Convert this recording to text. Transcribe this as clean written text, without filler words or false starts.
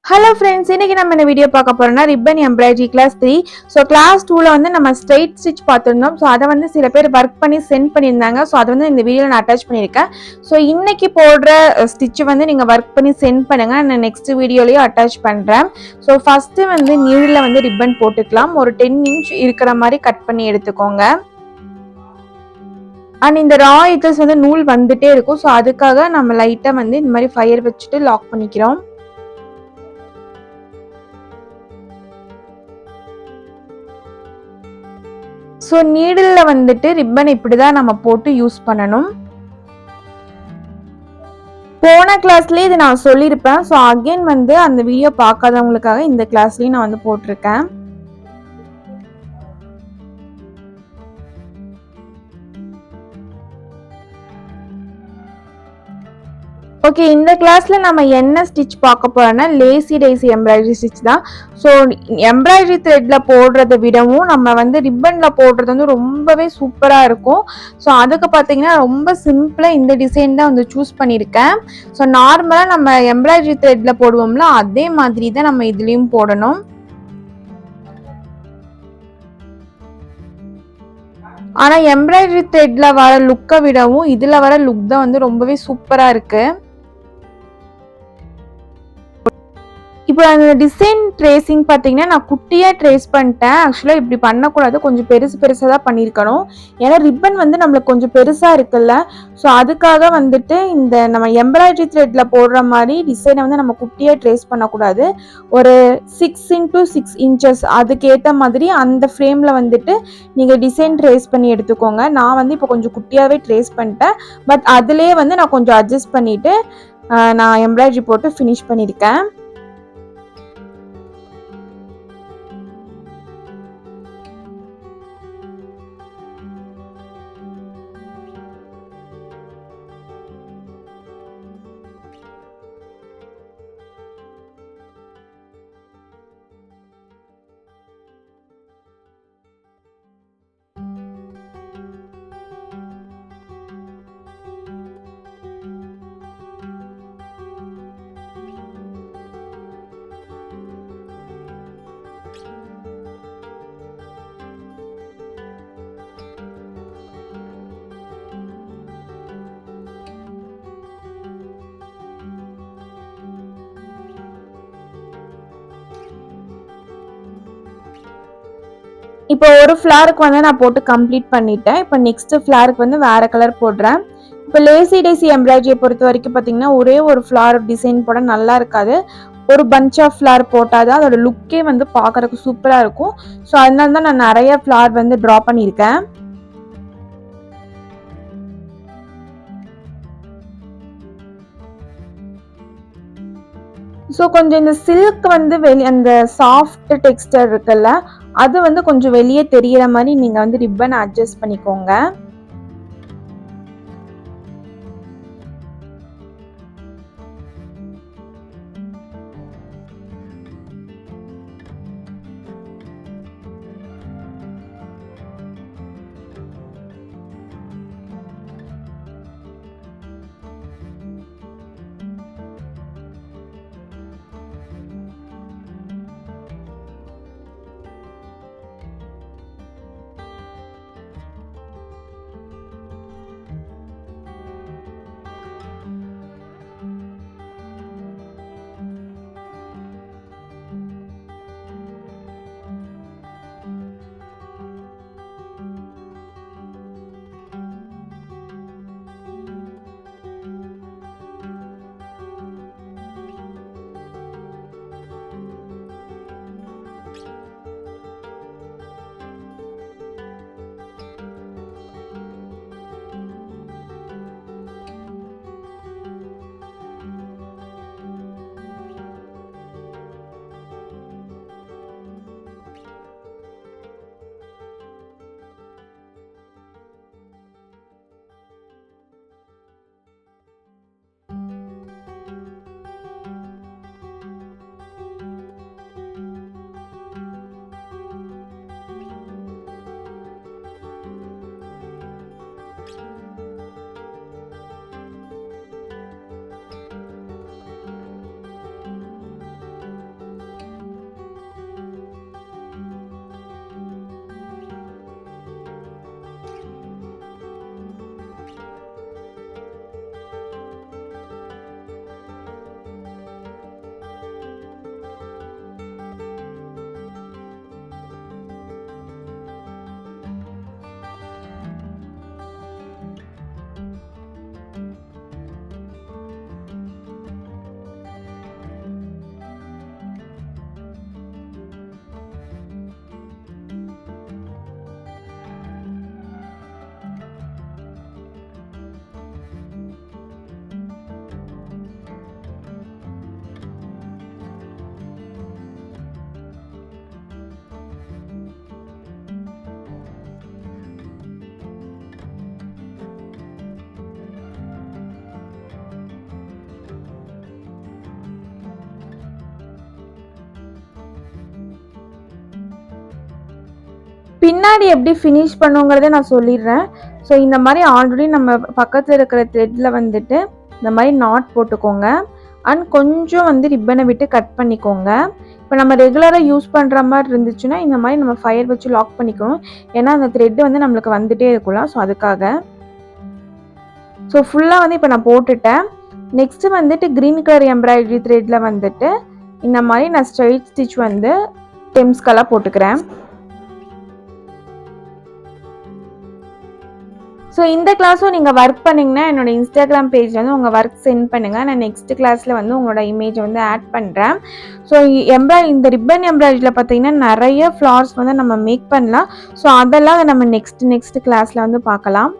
Hello friends, இன்னைக்கு நம்ம இந்த வீடியோ பார்க்க போறோம்னா ribbon embroidery class 3. So class 2ல வந்து நம்ம ஸ்ட்ரைட் ஸ்டிச் பார்த்துருந்தோம். ஸோ அதை வந்து சில பேர் ஒர்க் பண்ணி சென்ட் பண்ணியிருந்தாங்க. ஸோ அதை வந்து இந்த வீடியோவில் நான் அட்டாச் பண்ணியிருக்கேன். ஸோ இன்னைக்கு போடுற ஸ்டிச் வந்து நீங்கள் ஒர்க் பண்ணி சென்ட் பண்ணுங்க. நான் நெக்ஸ்ட் வீடியோலையும் அட்டாச் பண்ணுறேன். ஸோ ஃபர்ஸ்ட்டு வந்து நீடில் வந்து ரிப்பன் போட்டுக்கலாம். ஒரு 10 இன்ச் இருக்கிற மாதிரி கட் பண்ணி எடுத்துக்கோங்க. அண்ட் இந்த ரா எட்ஜஸ் வந்து நூல் வந்துட்டே இருக்கும். ஸோ அதுக்காக நம்ம லைட்டாக வந்து இந்த மாதிரி ஃபயர் வச்சுட்டு லாக் பண்ணிக்கிறோம். ஸோ நீடிலில் வந்துட்டு ரிப்பன் இப்படி தான் நம்ம போட்டு யூஸ் பண்ணணும். போன கிளாஸ்லேயே இது நான் சொல்லியிருப்பேன். ஸோ அகெயின் வந்து அந்த வீடியோ பார்க்காதவங்களுக்காக இந்த கிளாஸ்லேயும் நான் வந்து போட்டிருக்கேன். ஓகே, இந்த கிளாஸில் நம்ம என்ன ஸ்டிச் பார்க்க போகிறோம்னா லேசி டேசி எம்ப்ராய்டரி ஸ்டிச் தான். ஸோ எம்ப்ராய்டரி த்ரெட்டில் போடுறதை விடவும் நம்ம வந்து ரிப்பனில் போடுறது வந்து ரொம்பவே சூப்பராக இருக்கும். ஸோ அதுக்கு பார்த்தீங்கன்னா ரொம்ப சிம்பிளாக இந்த டிசைன் தான் வந்து சூஸ் பண்ணியிருக்கேன். ஸோ நார்மலாக நம்ம எம்ப்ராய்டரி த்ரெட்டில் போடுவோம்ல அதே மாதிரி தான் நம்ம இதுலேயும் போடணும். ஆனால் எம்ப்ராய்டரி த்ரெட்டில் வர லுக்கை விடவும் இதில் வர லுக் தான் வந்து ரொம்பவே சூப்பராக இருக்குது. இப்போ அந்த டிசைன் ட்ரேசிங் பார்த்தீங்கன்னா நான் குட்டியாக ட்ரேஸ் பண்ணிட்டேன். ஆக்சுவலாக இப்படி பண்ணக்கூடாது, கொஞ்சம் பெருசாக தான் பண்ணியிருக்கணும். ஏன்னா ரிப்பன் வந்து நம்மளுக்கு கொஞ்சம் பெருசாக இருக்குல்ல. ஸோ அதுக்காக வந்துட்டு இந்த நம்ம எம்ப்ராய்டரி த்ரெட்டில் போடுற மாதிரி டிசைனை வந்து நம்ம குட்டியாக ட்ரேஸ் பண்ணக்கூடாது. ஒரு 6 × 6 இன்ச்சஸ் அதுக்கேற்ற மாதிரி அந்த ஃப்ரேமில் வந்துட்டு நீங்கள் டிசைன் ட்ரேஸ் பண்ணி எடுத்துக்கோங்க. நான் வந்து இப்போ கொஞ்சம் குட்டியாகவே ட்ரேஸ் பண்ணிட்டேன். பட் அதுலேயே வந்து நான் கொஞ்சம் அட்ஜஸ்ட் பண்ணிவிட்டு நான் எம்ப்ராய்டரி போட்டு ஃபினிஷ் பண்ணியிருக்கேன். இப்போ ஒரு ஃப்ளாருக்கு வந்து நான் போட்டு கம்ப்ளீட் பண்ணிட்டேன். இப்போ நெக்ஸ்ட் ஃப்ளாருக்கு வந்து வேறு கலர் போடுறேன். இப்போ லேசி டேசி எம்ப்ராய்டரியை பொறுத்த வரைக்கும் பார்த்தீங்கன்னா ஒரே ஒரு ஃப்ளார் டிசைன் போட நல்லா இருக்காது. ஒரு பஞ்ச் ஆஃப் ஃப்ளார் போட்டால் தான் அதோட லுக்கே வந்து பார்க்குறதுக்கு சூப்பராக இருக்கும். ஸோ அதனால தான் நான் நிறைய ஃப்ளார் வந்து ட்ரா பண்ணியிருக்கேன். ஸோ கொஞ்சம் இந்த சில்க் வந்து அந்த சாஃப்ட் டெக்ஸ்டர் இருக்குல்ல அது வந்து கொஞ்சம் வெளியே தெரிகிற மாதிரி நீங்கள் வந்து ரிப்பனை அட்ஜஸ்ட் பண்ணிக்கோங்க. பின்னாடி எப்படி ஃபினிஷ் பண்ணுங்கிறத நான் சொல்லிடுறேன். ஸோ இந்த மாதிரி ஆல்ரெடி நம்ம பக்கத்தில் இருக்கிற த்ரெட்டில் வந்துட்டு இந்த மாதிரி நாட் போட்டுக்கோங்க. அண்ட் கொஞ்சம் வந்து ரிப்பனை விட்டு கட் பண்ணிக்கோங்க. இப்போ நம்ம ரெகுலராக யூஸ் பண்ணுற மாதிரி இருந்துச்சுன்னா இந்த மாதிரி நம்ம ஃபயர் வச்சு லாக் பண்ணிக்கணும். ஏன்னா அந்த த்ரெட்டு வந்து நம்மளுக்கு வந்துகிட்டே இருக்கும்ல, ஸோ அதுக்காக. ஸோ ஃபுல்லாக வந்து இப்போ நான் போட்டுட்டேன். நெக்ஸ்ட்டு வந்துட்டு க்ரீன் கலர் எம்ப்ராய்டரி த்ரெட்டில் வந்துட்டு இந்த மாதிரி நான் ஸ்ட்ரைட் ஸ்டிச் வந்து டெம்ஸ்கெல்லாம் போட்டுக்கிறேன். ஸோ இந்த கிளாஸும் நீங்கள் ஒர்க் பண்ணிங்கன்னா என்னோடய இன்ஸ்டாகிராம் பேஜில் வந்து உங்கள் ஒர்க் சென்ட் பண்ணுங்கள். நான் நெக்ஸ்ட் கிளாஸில் வந்து உங்களோட இமேஜை வந்து ஆட் பண்ணுறேன். ஸோ இந்த ரிப்பன் எம்ப்ராய்டரியில் பார்த்தீங்கன்னா நிறைய ஃப்ளார்ஸ் வந்து நம்ம மேக் பண்ணலாம். ஸோ அதெல்லாம் நம்ம நெக்ஸ்ட் கிளாஸில் வந்து பார்க்கலாம்.